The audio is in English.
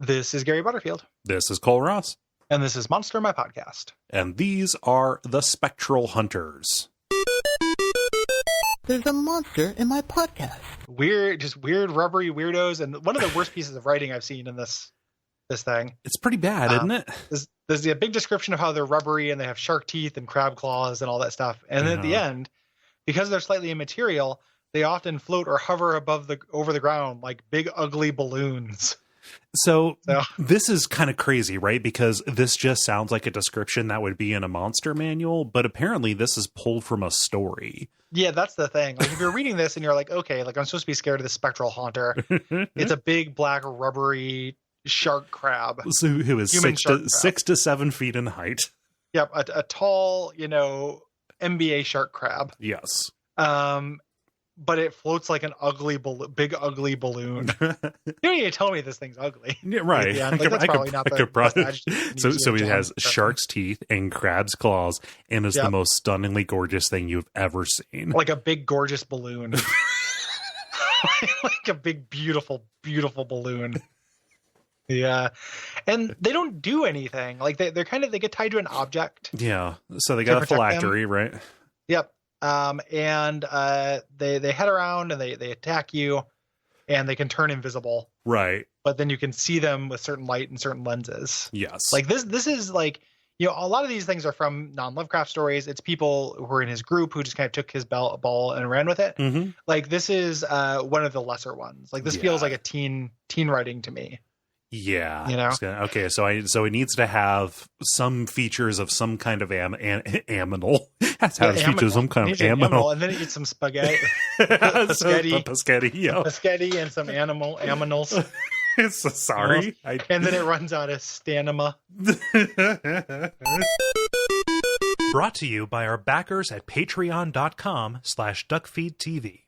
This is Gary Butterfield. This is Cole Ross. And this is Monster, my podcast. And these are the Spectral Hunters. There's a monster in my podcast. Weird rubbery weirdos, and one of the worst pieces of writing I've seen in this thing. It's pretty bad, isn't it? There's a big description of how they're rubbery and they have shark teeth and crab claws and all that stuff. And then at the end, because they're slightly immaterial, they often float or hover over the ground like big ugly balloons. So this is kind of crazy, right? Because this just sounds like a description that would be in a monster manual, but apparently this is pulled from a story. Yeah, that's the thing. Like if you're reading this and you're like, okay, like I'm supposed to be scared of the Spectral Hunter. It's a big black rubbery shark crab. So who is 6 to 7 feet in height. Yep, a tall, NBA shark crab. Yes. But it floats like an big ugly balloon. You don't need to tell me this thing's ugly. Yeah, right. So he has shark's teeth and crab's claws and is the most stunningly gorgeous thing you've ever seen. Like a big gorgeous balloon. Like a big beautiful balloon. Yeah. And they don't do anything. Like they get tied to an object. Yeah. So they got a phylactery, right? Yep. And they head around and they attack you and they can turn invisible. Right. But then you can see them with certain light and certain lenses. Yes. Like this is like, a lot of these things are from non-Lovecraft stories. It's people who were in his group who just kind of took his ball and ran with it. Mm-hmm. Like this is one of the lesser ones. Like this feels like a teen writing to me. Yeah. Okay. So it needs to have some features of some kind of aminal. Has features of some kind of aminal. And then it gets some spaghetti. Spaghetti and some aminals. Sorry. And then it runs out of stamina. Brought to you by our backers at patreon.com/Duckfeed.tv.